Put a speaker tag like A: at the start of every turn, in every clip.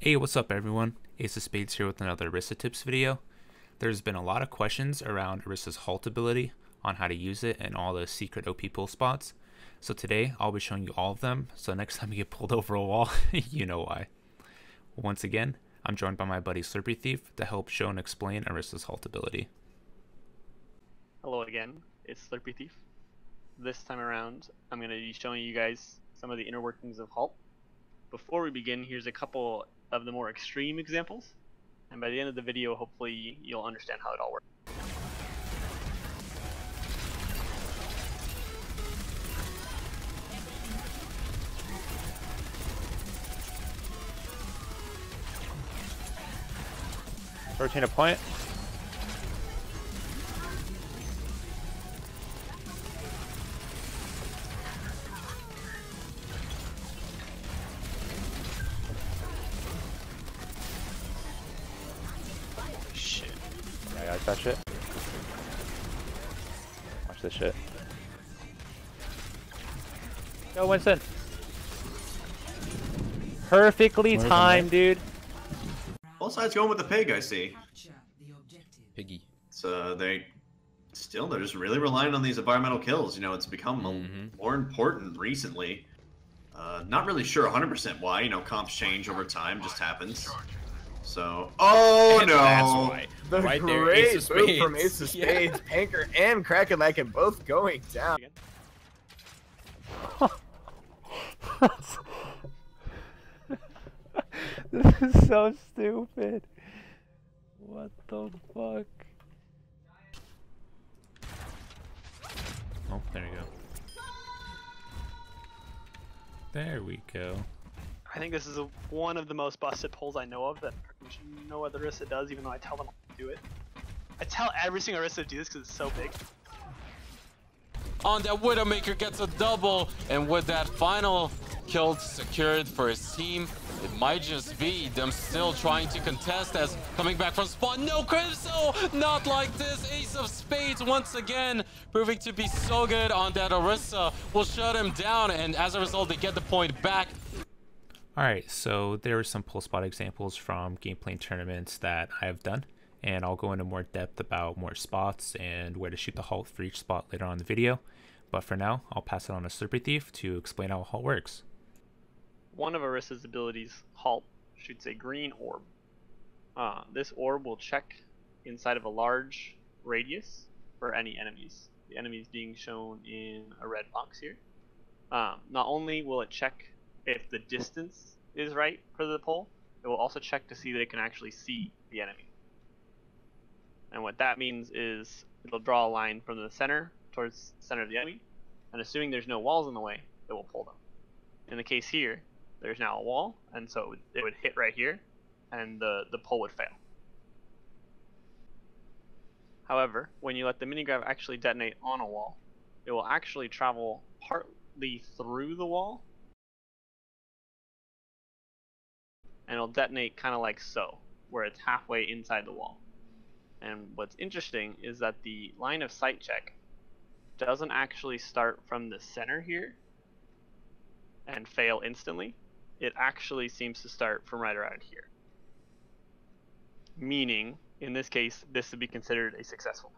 A: Hey, what's up everyone? AceOFSpades here with another Orisa tips video. There's been a lot of questions around Orisa's halt ability, on how to use it, and all the secret OP pull spots. So today I'll be showing you all of them, so next time you get pulled over a wall, you know why. Once again, I'm joined by my buddy Slurpy Thief to help show and explain Orisa's halt ability.
B: Hello again, it's Slurpy Thief. This time around, I'm going to be showing you guys some of the inner workings of halt. Before we begin, here's a couple of the more extreme examples, and by the end of the video, hopefully you'll understand how it all works.
C: Rotate a point.
B: Shit.
C: I gotta touch it. Watch this shit. Go, Winston. Perfectly timed, dude.
D: Both sides going with the pig, I see.
E: Piggy.
D: So they're just really relying on these environmental kills. You know, it's become more important recently. Not really sure 100% why. You know, comps change over time, just happens. So, oh no!
E: That's why.
F: The
E: Right there,
F: great
E: Ace of
F: move
E: Spades.
F: from Ace of Spades, Panker and Kraken like it both going down.
C: This is so stupid. What the fuck?
A: Oh, there you go. There we go.
B: I think this is one of the most busted pulls I know of that no other Orisa does, even though I tell them to do it. I tell every single Orisa to do this because it's so big.
E: On that, Widowmaker gets a double, and with that final kill secured for his team, it might just be them still trying to contest as coming back from spawn. No, Crimso! Not like this! Ace of Spades once again proving to be so good on that. Orisa will shut him down, and as a result, they get the point back.
A: Alright, so there are some pull spot examples from gameplay tournaments that I have done, and I'll go into more depth about more spots and where to shoot the halt for each spot later on in the video. But for now, I'll pass it on to Slurpy Thief to explain how halt works.
B: One of Orisa's abilities, halt, shoots a green orb. This orb will check inside of a large radius for any enemies. The enemies being shown in a red box here. Not only will it check if the distance is right for the pull, it will also check to see that it can actually see the enemy. And what that means is it'll draw a line from the center towards the center of the enemy, and assuming there's no walls in the way, it will pull them. In the case here, there's now a wall, and so it would hit right here, and the pull would fail. However, when you let the minigrav actually detonate on a wall, it will actually travel partly through the wall, and it'll detonate kind of like so, where it's halfway inside the wall. And what's interesting is that the line of sight check doesn't actually start from the center here and fail instantly. It actually seems to start from right around here. Meaning, in this case, this would be considered a successful.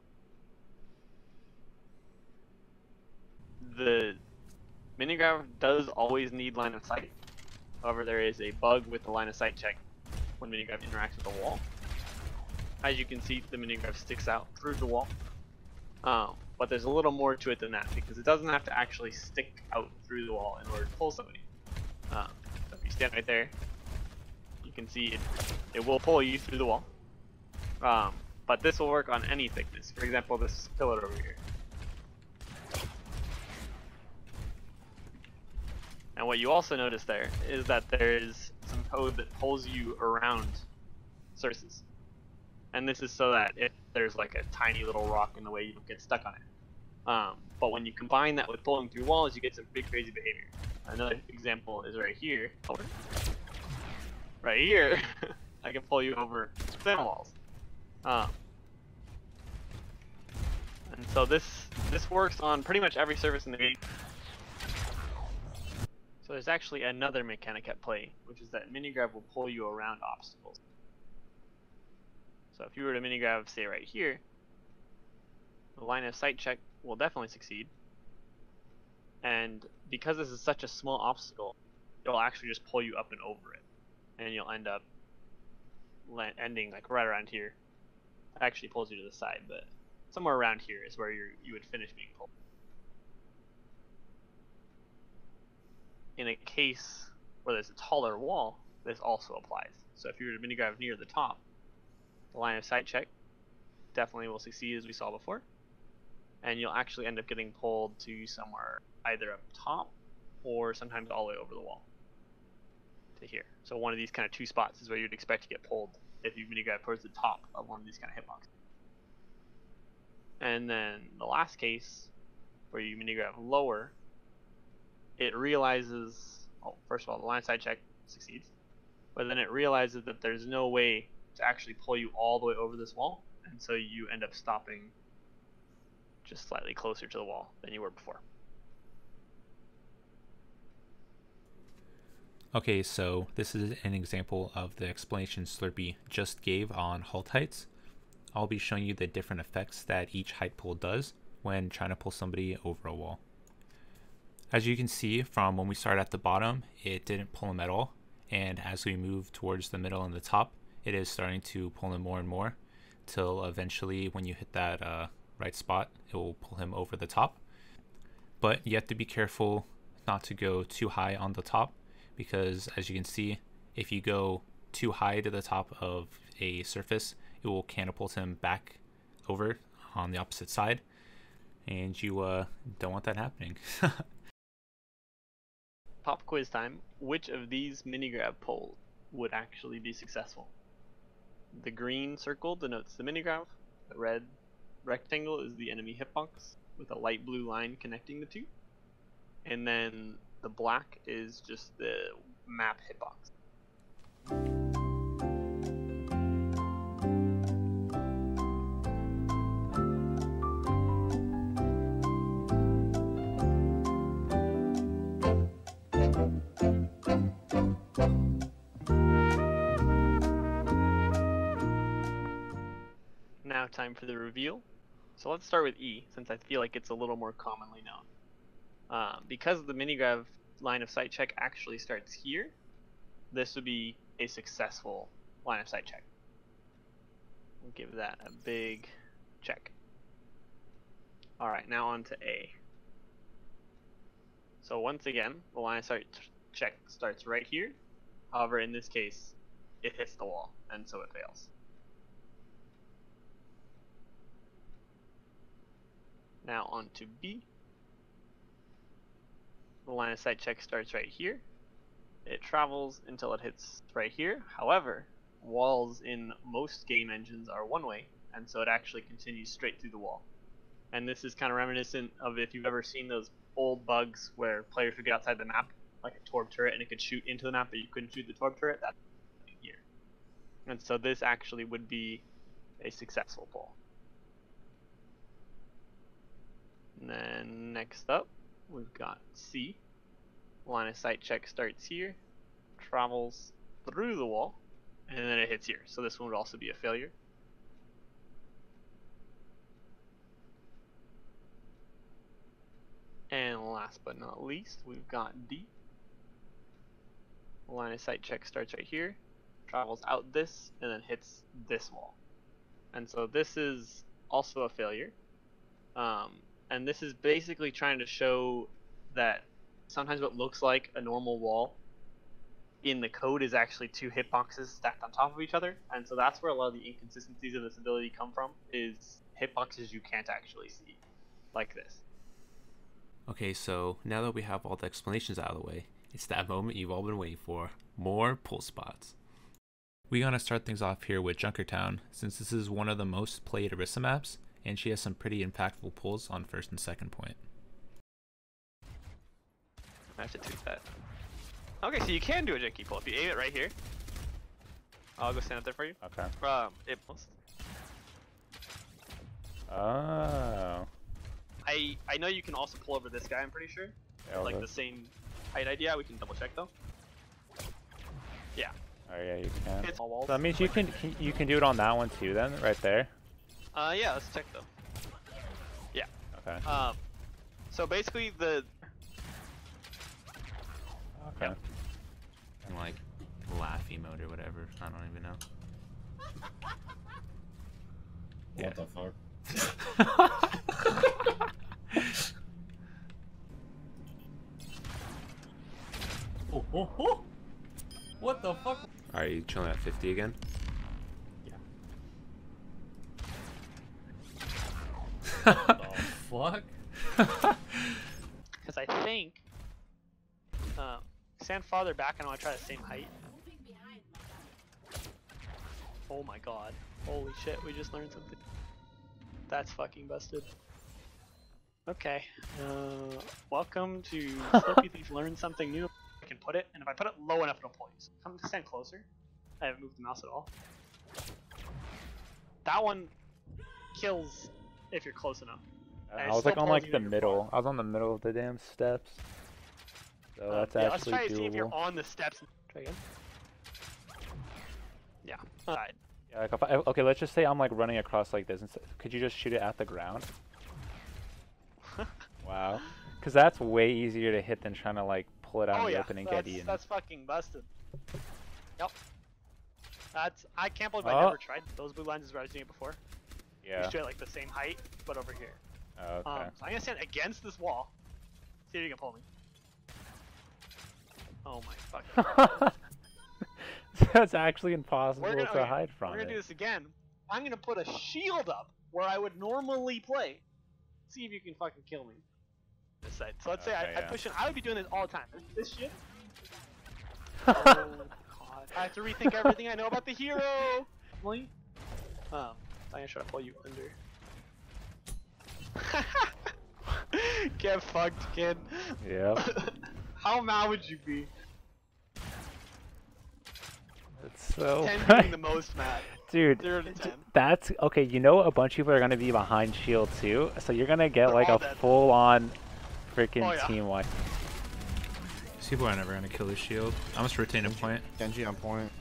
B: The minigrav does always need line of sight. However, there is a bug with the line of sight check when minigrav interacts with the wall. As you can see, the minigrav sticks out through the wall. But there's a little more to it than that, because it doesn't have to actually stick out through the wall in order to pull somebody. So if you stand right there, you can see it will pull you through the wall. But this will work on any thickness. For example, this pillar over here. And what you also notice there is that there is some code that pulls you around surfaces. And this is so that if there's like a tiny little rock in the way, you don't get stuck on it. But when you combine that with pulling through walls, you get some big crazy behavior. Another example is right here. Right here, I can pull you over thin walls. And so this works on pretty much every surface in the game. So there's actually another mechanic at play, which is that mini grab will pull you around obstacles. So if you were to mini grab, say right here, the line of sight check will definitely succeed. And because this is such a small obstacle, it'll actually just pull you up and over it, and you'll end up ending like right around here. It actually pulls you to the side, but somewhere around here is where you would finish being pulled. In a case where there's a taller wall, this also applies. So if you were to mini grab near the top, the line of sight check definitely will succeed, as we saw before, and you'll actually end up getting pulled to somewhere either up top or sometimes all the way over the wall to here. So one of these kind of two spots is where you'd expect to get pulled if you mini grab towards the top of one of these kind of hitboxes. And then the last case, where you mini grab lower, it realizes, oh, first of all, the line of sight check succeeds, but then it realizes that there's no way to actually pull you all the way over this wall, and so you end up stopping just slightly closer to the wall than you were before.
A: Okay, so this is an example of the explanation Slurpee just gave on halt heights. I'll be showing you the different effects that each height pull does when trying to pull somebody over a wall. As you can see from when we start at the bottom, it didn't pull him at all, and as we move towards the middle and the top, it is starting to pull him more and more, till eventually when you hit that right spot, it will pull him over the top. But you have to be careful not to go too high on the top, because as you can see, if you go too high to the top of a surface, it will catapult him back over on the opposite side, and you don't want that happening.
B: Pop quiz time. Which of these mini grab pulls would actually be successful? The green circle denotes the mini grab, the red rectangle is the enemy hitbox with a light blue line connecting the two, and then the black is just the map hitbox. Now time for the reveal. So let's start with E, since I feel like it's a little more commonly known. Because the mini grab line of sight check actually starts here, this would be a successful line of sight check. We'll give that a big check. Alright, now on to A. So once again, the line of sight check starts right here. However, in this case, it hits the wall, and so it fails. Now on to B. The line of sight check starts right here. It travels until it hits right here. However, walls in most game engines are one way, and so it actually continues straight through the wall. And this is kind of reminiscent of if you've ever seen those old bugs where players would get outside the map, like a torp turret, and it could shoot into the map, but you couldn't shoot the torp turret. That's here. And so this actually would be a successful pull. And then next up, we've got C. Line of sight check starts here, travels through the wall, and then it hits here. So this one would also be a failure. And last but not least, we've got D. Line of sight check starts right here, travels out this, and then hits this wall. And so this is also a failure. And this is basically trying to show that sometimes what looks like a normal wall in the code is actually two hitboxes stacked on top of each other. And so that's where a lot of the inconsistencies of this ability come from, is hitboxes you can't actually see, like this.
A: Okay, so now that we have all the explanations out of the way, it's that moment you've all been waiting for, more pull spots. We're going to start things off here with Junkertown, since this is one of the most played Orisa maps, and she has some pretty impactful pulls on first and second point.
B: I have to tweak that. Okay, so you can do a janky pull. If you aim it right here, I'll go stand up there for you.
C: Okay.
B: It must.
C: Oh.
B: I know you can also pull over this guy, I'm pretty sure.
C: Yeah,
B: Like
C: okay.
B: the same height idea. We can double check though. Yeah.
C: Oh yeah, you can.
B: It's all walls.
C: So that means you can do it on that one too, then, right there.
B: Yeah, let's check though. Yeah.
C: Okay.
B: So basically the.
C: Okay.
B: Yep.
A: And like laugh emote or whatever. I don't even know.
G: What the fuck?
E: Oh. What the fuck?
A: Are you chilling at 50 again?
E: What the fuck?
B: Because I think. Stand farther back and I want to try the same height. Oh my god. Holy shit, we just learned something. That's fucking busted. Okay. Welcome to Slippy Thief Learn Something New. I can put it, and if I put it low enough, it'll pull you. So come stand closer. I haven't moved the mouse at all. That one kills if you're close enough.
C: I was like on like the middle. I was on the middle of the damn steps. So that's
B: yeah,
C: actually
B: let's try to see if
C: doable.
B: you're on the steps. Try again. Yeah. Alright.
C: Yeah, like if okay, let's just say I'm like running across like this. Could you just shoot it at the ground? Wow. Because that's way easier to hit than trying to like pull it out in the open and get eaten.
B: That's fucking busted. Yep. I can't believe I never tried those blue lines as where I was doing it before.
C: Yeah.
B: Straight like the same height, but over here.
C: Oh, okay.
B: So I'm gonna stand against this wall. See if you can pull me. Oh my fucking.
C: That's actually impossible to hide from.
B: We're gonna do this again. I'm gonna put a shield up where I would normally play. See if you can fucking kill me. This side. So let's say I push in. I would be doing this all the time. This shit. Oh god. I have to rethink everything I know about the hero. I'm gonna try to pull you under. Get fucked, kid.
C: Yeah.
B: How mad would you be?
C: It's so
B: 10 being the most mad.
C: Dude,
B: 0 to 10.
C: that's okay. You know, a bunch of people are gonna be behind shield too, so you're gonna get like a full-on freaking team wipe.
A: These people are never gonna kill the shield. I must retain a point.
G: Genji on point.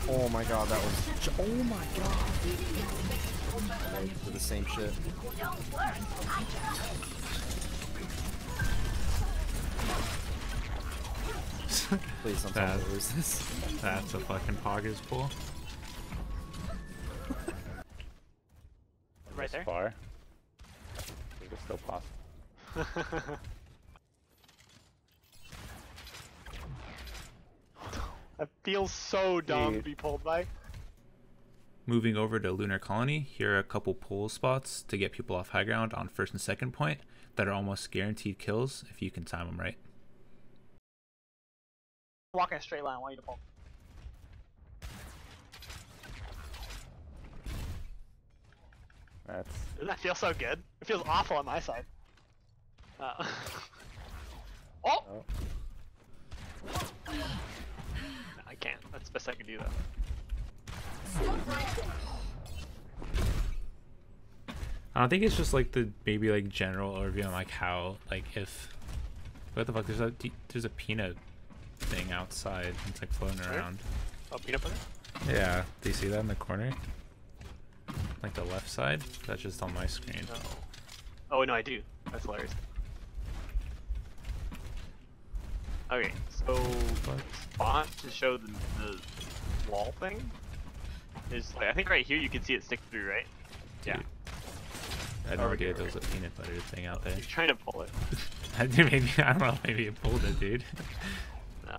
G: Oh my god, that was. Oh my god. I went for the same shit. Please don't tell me to lose this.
A: That's a fucking poggers pull.
B: Right there.
C: Far. I think it's still possible.
B: That feels so dumb to be pulled by.
A: Moving over to Lunar Colony, here are a couple pull spots to get people off high ground on first and second point that are almost guaranteed kills if you can time them right.
B: Walk in a straight line, I want you to pull. Doesn't that feel so good? It feels awful on my side. Oh! No, I can't. That's the best I can do though.
A: I don't think it's just like the maybe like general overview on like how like if what the fuck there's a peanut thing outside. It's like floating around.
B: Oh, peanut butter?
A: Yeah, do you see that in the corner? Like the left side? That's just on my screen.
B: Oh no, I do. That's hilarious. Okay, so spot to show the wall thing is like I think right here you can see it stick through, right?
A: Dude,
B: Yeah.
A: I had no idea there was a peanut butter thing out there.
B: He's trying to pull it.
A: Maybe I don't know. Maybe it pulled it, dude.
B: No.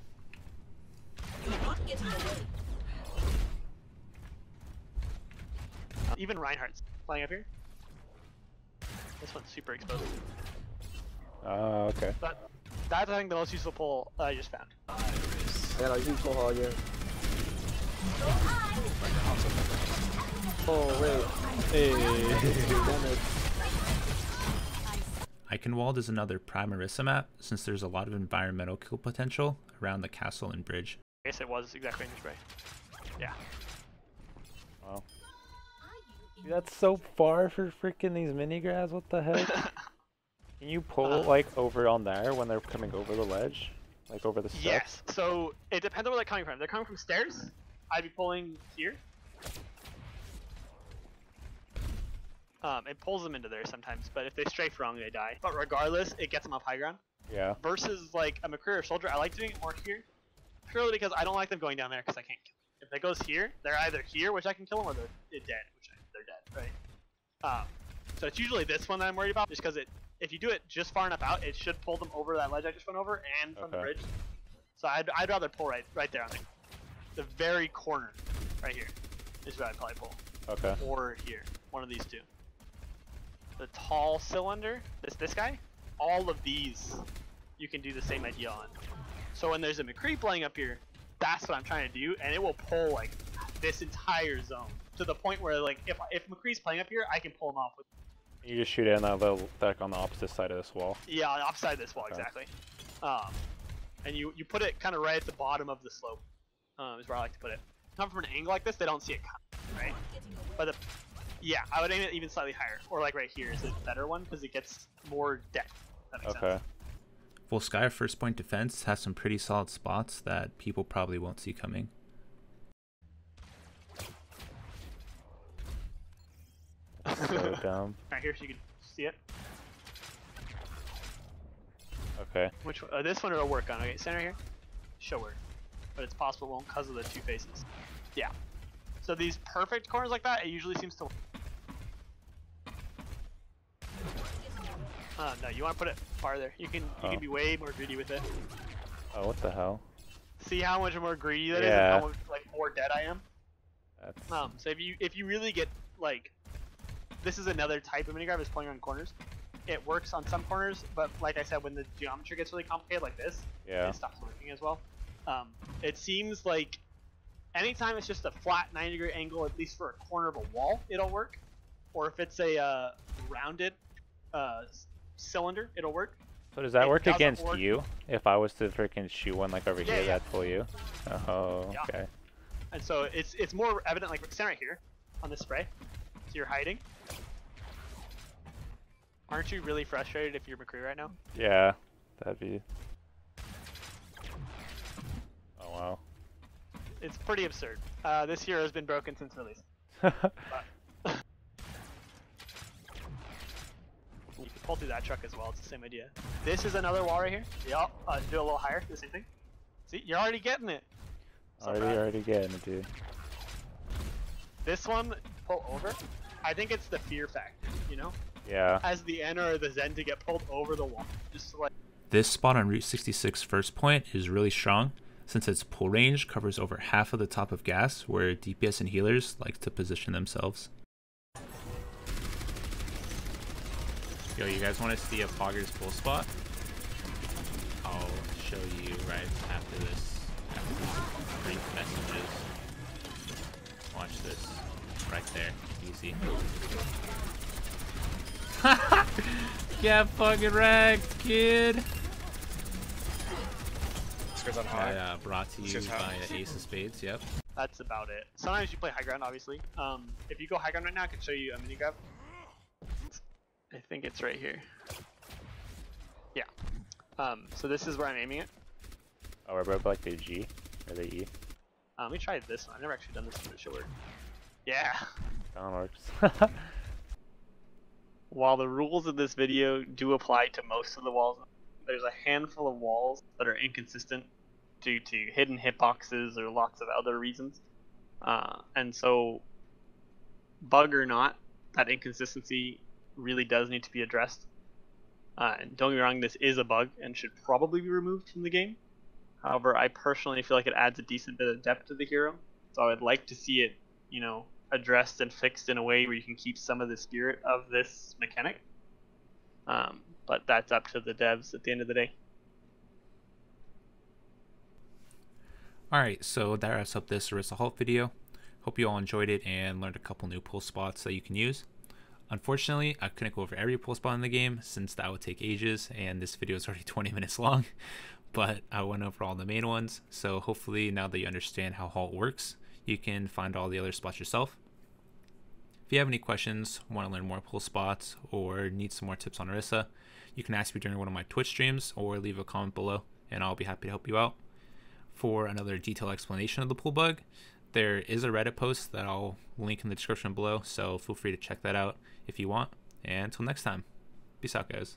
B: Even Reinhardt's flying up here. This one's super exposed.
C: Oh, okay.
B: But that's I think the most useful pull I just found.
F: Yeah, like useful haul, yeah. Oh wait. Hey, damn it.
A: Eichenwald is another prime Orisa map since there's a lot of environmental kill potential around the castle and bridge.
B: I guess it was exactly in this way. Yeah.
C: Wow. Dude, that's so far for freaking these mini grabs. What the heck? Can you pull like over on there when they're coming over the ledge? Like over the steps?
B: Yes, so it depends on where they're coming from. If they're coming from stairs, I'd be pulling here. It pulls them into there sometimes, but if they strafe wrong, they die. But regardless, it gets them off high ground.
C: Yeah.
B: Versus like a McCree or Soldier, I like doing it more here. Purely because I don't like them going down there because I can't kill them. If it goes here, they're either here, which I can kill them, or they're dead, which they're dead, right? So it's usually this one that I'm worried about, just because if you do it just far enough out, it should pull them over that ledge I just went over and from the bridge. So I'd rather pull right there on the very corner, right here, is where I'd probably pull.
C: Okay.
B: Or here, one of these two. The tall cylinder, this guy, all of these, you can do the same idea on. So when there's a McCree playing up here, that's what I'm trying to do, and it will pull like this entire zone to the point where like if McCree's playing up here, I can pull him off with.
C: You just shoot it in that little deck on the opposite side of this wall.
B: Yeah, on the opposite side of this wall, exactly. And you put it kind of right at the bottom of the slope, is where I like to put it. Come from an angle like this, they don't see it coming, right? But yeah, I would aim it even slightly higher, or like right here is a better one because it gets more depth. That makes sense.
A: Full Sky first point defense has some pretty solid spots that people probably won't see coming.
C: So dumb.
B: Right here, so you can see it.
C: Okay.
B: Which this one it'll work on. Okay, center here. Show word, but it's possible it won't because of the two faces. Yeah. So these perfect corners like that, it usually seems to. No, you want to put it farther. You can be way more greedy with it.
C: Oh, what the hell?
B: See how much more greedy that is, and how much like more dead I am.
C: That's...
B: So if you really get like, this is another type of minigrab is pulling on corners. It works on some corners, but like I said, when the geometry gets really complicated like this, it stops working as well. It seems like anytime it's just a flat 90-degree angle, at least for a corner of a wall, it'll work. Or if it's a rounded cylinder, it'll work.
C: So does that work against you? If I was to freaking shoot one like over here, that'd pull you? Oh, okay.
B: And so it's more evident, like stand right here on this spray. So you're hiding. Aren't you really frustrated if you're McCree right now?
C: Yeah, that'd be... Oh wow.
B: It's pretty absurd. This hero has been broken since release. You can pull through that truck as well, it's the same idea. This is another wall right here. Yep, do a little higher, the same thing. See, you're already getting it.
C: Already getting it, dude.
B: This one, pull over. I think it's the fear factor, you know?
C: Yeah.
B: As the N or the Zen to get pulled over the wall. Just to, like...
A: This spot on Route 66 first point is really strong, since its pull range covers over half of the top of gas, where DPS and healers like to position themselves. Yo, you guys want to see a Fogger's full spot? I'll show you right after this. Brief messages. Watch this. Right there. Easy. Get fucking wrecked, kid!
G: This goes on high.
A: Brought to you by AceOFSpades, yep.
B: That's about it. Sometimes you play high ground, obviously. If you go high ground right now, I can show you a mini grab. I think it's right here. Yeah. So this is where I'm aiming it.
C: Oh, we're above like the G or the E.
B: Let me try this one. I've never actually done this one, but it should work. Yeah.
C: That works.
B: While the rules of this video do apply to most of the walls, there's a handful of walls that are inconsistent due to hidden hitboxes or lots of other reasons. And so, bug or not, that inconsistency really does need to be addressed. And don't get me wrong, this is a bug and should probably be removed from the game. However, I personally feel like it adds a decent bit of depth to the hero, so I would like to see it, you know, addressed and fixed in a way where you can keep some of the spirit of this mechanic. But that's up to the devs at the end of the day.
A: Alright, so that wraps up this Orisa Halt video. Hope you all enjoyed it and learned a couple new pull spots that you can use. Unfortunately, I couldn't go over every pull spot in the game since that would take ages and this video is already 20 minutes long, but I went over all the main ones, so hopefully now that you understand how Halt works, you can find all the other spots yourself. If you have any questions, want to learn more pull spots, or need some more tips on Orisa, you can ask me during one of my Twitch streams or leave a comment below, and I'll be happy to help you out. For another detailed explanation of the pool bug, there is a Reddit post that I'll link in the description below, so feel free to check that out if you want. And until next time, peace out, guys.